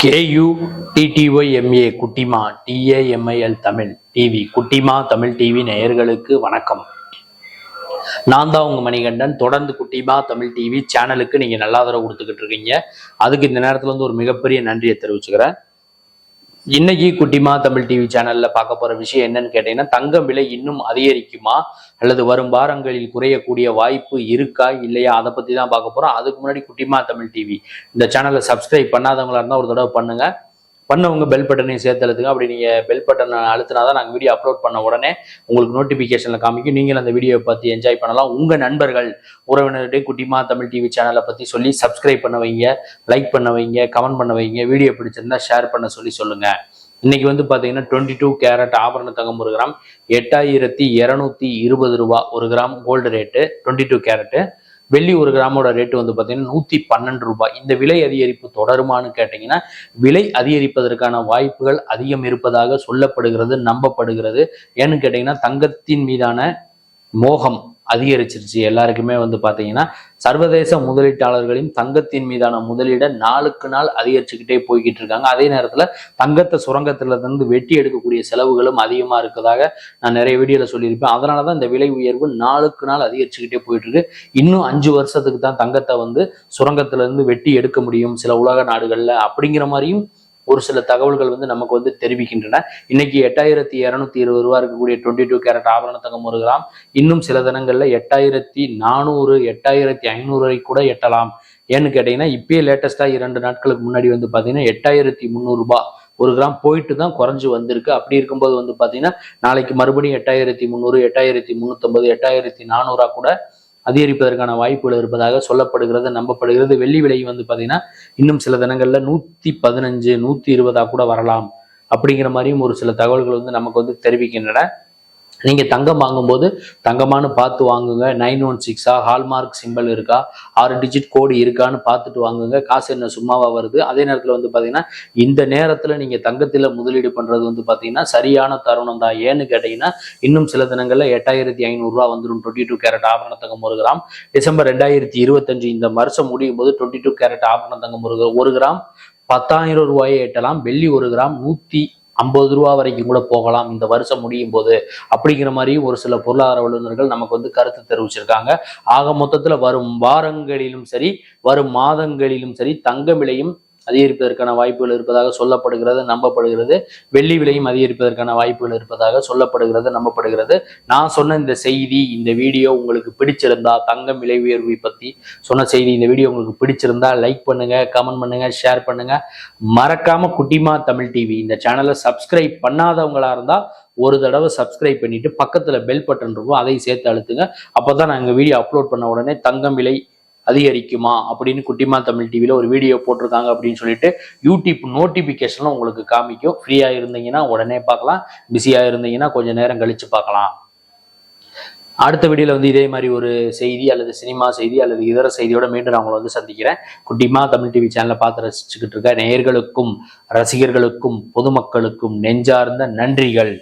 KUTTYMA குட்டிமா TAMIL Tamil TV குட்டிமா Tamil TV நேயர்களுக்கு வணக்கம். நான் தான் உங்க மணிகண்டன். தொடர்ந்து குட்டிமா தமிழ் டிவி சேனலுக்கு நீங்க நல்ல ஆதரவு கொடுத்துக்கிட்டு இருக்கீங்க. அதுக்கு இந்த நேரத்துல ஒரு மிகப்பெரிய நன்றியை தெரிவிச்சுக்கிறேன். இன்னைக்கு குட்டிமா தமிழ் டிவி சேனல்ல பார்க்க போற விஷயம் என்னன்னு கேட்டீங்கன்னா, தங்கம் விலை இன்னும் அதிகரிக்குமா அல்லது வரும் வாரங்களில் குறையக்கூடிய வாய்ப்பு இருக்கா இல்லையா, அதை பத்தி தான் பார்க்க போறோம். அதுக்கு முன்னாடி குட்டிமா தமிழ் டிவி இந்த சேனலை சப்ஸ்கிரைப் பண்ணாதவங்களா இருந்தா ஒரு தடவை பண்ணுங்க. பண்ணவங்க பெல் பட்டனையும் சேர்த்து அழுத்துங்க. அப்படி நீங்க பெல் பட்டனை அழுத்தினாதான் நாங்கள் வீடியோ அப்லோட் பண்ண உடனே உங்களுக்கு நோட்டிபிகேஷன்ல காமிக்கும். நீங்கள் அந்த வீடியோவை பத்தி என்ஜாய் பண்ணலாம். உங்க நண்பர்கள் உறவினர்கிட்ட குட்டிமா தமிழ் டிவி சேனலை பத்தி சொல்லி சப்ஸ்கிரைப் பண்ண வைங்க, லைக் பண்ண வைங்க, கமெண்ட் பண்ண வைங்க. வீடியோ பிடிச்சிருந்தா ஷேர் பண்ண சொல்லுங்க. இன்னைக்கு பாத்தீங்கன்னா 22 கேரட் ஆபரண தங்கம் 1 கிராம் 8220 ரூபாய் 1 கிராம் கோல்டு ரேட்டு. 22 கேரட்டு. வெள்ளி 1 கிராமோட ரேட்டு பாத்தீங்கன்னா 112 ரூபாய். இந்த விலை அதிகரிப்பு தொடருமான்னு கேட்டீங்கன்னா, விலை அதிகரிப்பதற்கான வாய்ப்புகள் அதிகம் இருப்பதாக சொல்லப்படுகிறது, நம்பப்படுகிறது. ஏன்னு கேட்டீங்கன்னா, தங்கத்தின் மீதான மோகம் அதிகரிச்சிருச்சு. எல்லாருக்குமே பாத்தீங்கன்னா, சர்வதேச முதலீட்டாளர்களின் தங்கத்தின் மீதான முதலீடை நாளுக்கு நாள் அதிகரிச்சுக்கிட்டே போய்கிட்டு இருக்காங்க. அதே நேரத்துல தங்கத்தை சுரங்கத்துல இருந்து வெட்டி எடுக்கக்கூடிய செலவுகளும் அதிகமா இருக்கதாக நான் நிறைய வீடியோல சொல்லியிருப்பேன். அதனாலதான் இந்த விலை உயர்வு நாளுக்கு நாள் அதிகரிச்சுக்கிட்டே போயிட்டு இருக்கு. இன்னும் 5 வருஷத்துக்கு தான் தங்கத்தை சுரங்கத்துல இருந்து வெட்டி எடுக்க முடியும் சில உலக நாடுகள்ல, அப்படிங்கிற மாதிரியும் ஒரு சில தகவல்கள் நமக்கு தெரிவிக்கின்றன. இன்னைக்கு 8220 ரூபாய் இருக்கக்கூடிய 22 கேரட் ஆபரண தங்கம் 1 கிராம் இன்னும் சில தினங்கள்ல 8400 8500 கூட எட்டலாம். ஏன்னு கேட்டீங்கன்னா, இப்பயே லேட்டஸ்டா 2 நாட்களுக்கு முன்னாடி பாத்தீங்கன்னா 8300 ரூபாய் 1 கிராம் போயிட்டு தான் குறைஞ்சு வந்திருக்கு. அப்படி இருக்கும்போது பாத்தீங்கன்னா, நாளைக்கு மறுபடியும் 8300 8350 8400 கூட அதிகரிப்பதற்கான வாய்ப்புகள் இருப்பதாக சொல்லப்படுகிறது, நம்பப்படுகிறது. வெள்ளி விலை பாத்தீங்கன்னா இன்னும் சில தினங்கள்ல 115 120 கூட வரலாம் அப்படிங்கிற மாதிரியும் ஒரு சில தகவல்கள் நமக்கு தெரிவிக்கின்றன. நீங்க தங்கம் வாங்கும்போது தங்கமானு பார்த்து வாங்குங்க. 916 ஹால்மார்க் சிம்பிள் இருக்கா, 6 டிஜிட் கோடு இருக்கான்னு பார்த்துட்டு வாங்குங்க. காசு என்ன சும்மாவா வருது? அதே நேரத்துல பாத்தீங்கன்னா, இந்த நேரத்துல நீங்க தங்கத்துல முதலீடு பண்றது பாத்தீங்கன்னா சரியான தருணம் தான். ஏன்னு கேட்டீங்கன்னா, இன்னும் சில தினங்கள்ல 8500 ரூபாய் வந்துடும் 22 கேரட் ஆபரண தங்கம் 1 கிராம். டிசம்பர் 2025 இந்த வருஷம் முடியும் போது 22 கேரட் ஆபரண தங்கம் 1 கிராம் 10,000 ரூபாயை எட்டலாம். வெள்ளி 1 கிராம் 150 ரூபாய் வரைக்கும் கூட போகலாம் இந்த வருஷம் முடியும் போது, அப்படிங்கிற மாதிரி ஒரு சில பொருளாதார வல்லுநர்கள் நமக்கு கருத்து தெரிவிச்சிருக்காங்க. ஆக மொத்தத்துல வரும் வாரங்களிலும் சரி வரும் மாதங்களிலும் சரி தங்க விலையும் அதிகரிப்பதற்கான வாய்ப்புகள் இருப்பதாக சொல்லப்படுகிறது, நம்பப்படுகிறது. வெள்ளி விலையும் அதிகரிப்பதற்கான வாய்ப்புகள் இருப்பதாக சொல்லப்படுகிறது, நம்பப்படுகிறது. நான் சொன்ன இந்த செய்தி, இந்த வீடியோ உங்களுக்கு பிடிச்சிருந்தா, தங்கம் விலை உயர்வை பத்தி சொன்ன செய்தி இந்த வீடியோ உங்களுக்கு பிடிச்சிருந்தா லைக் பண்ணுங்க, கமெண்ட் பண்ணுங்க, ஷேர் பண்ணுங்க. மறக்காம குட்டிமா தமிழ் டிவி இந்த சேனலை சப்ஸ்கிரைப் பண்ணாதவங்களா இருந்தா ஒரு தடவை சப்ஸ்கிரைப் பண்ணிட்டு பக்கத்துல பெல் பட்டன் இருக்கும், அதையும் சேர்த்து அழுத்துங்க. அப்பதான் நான் வீடியோ அப்லோட் பண்ண உடனே தங்கம் விலை அதிகரிக்குமா அப்படின்னு குட்டிமா தமிழ் டிவியில ஒரு வீடியோ போட்டிருக்காங்க அப்படின்னு சொல்லிட்டு யூடியூப் நோட்டிபிகேஷன்ல உங்களுக்கு காமிக்கும். ஃப்ரீயா இருந்தீங்கன்னா உடனே பார்க்கலாம், பிஸியா இருந்தீங்கன்னா கொஞ்சம் நேரம் கழிச்சு பார்க்கலாம். அடுத்த வீடியோல இதே மாதிரி ஒரு செய்தி அல்லது சினிமா செய்தி அல்லது இதர செய்தியோட மீண்டும் நான் உங்களை சந்திக்கிறேன். குட்டிமா தமிழ் டிவி சேனலை பார்த்து ரசிச்சுக்கிட்டு இருக்க நேயர்களுக்கும் ரசிகர்களுக்கும் பொதுமக்களுக்கும் நெஞ்சார்ந்த நன்றிகள்.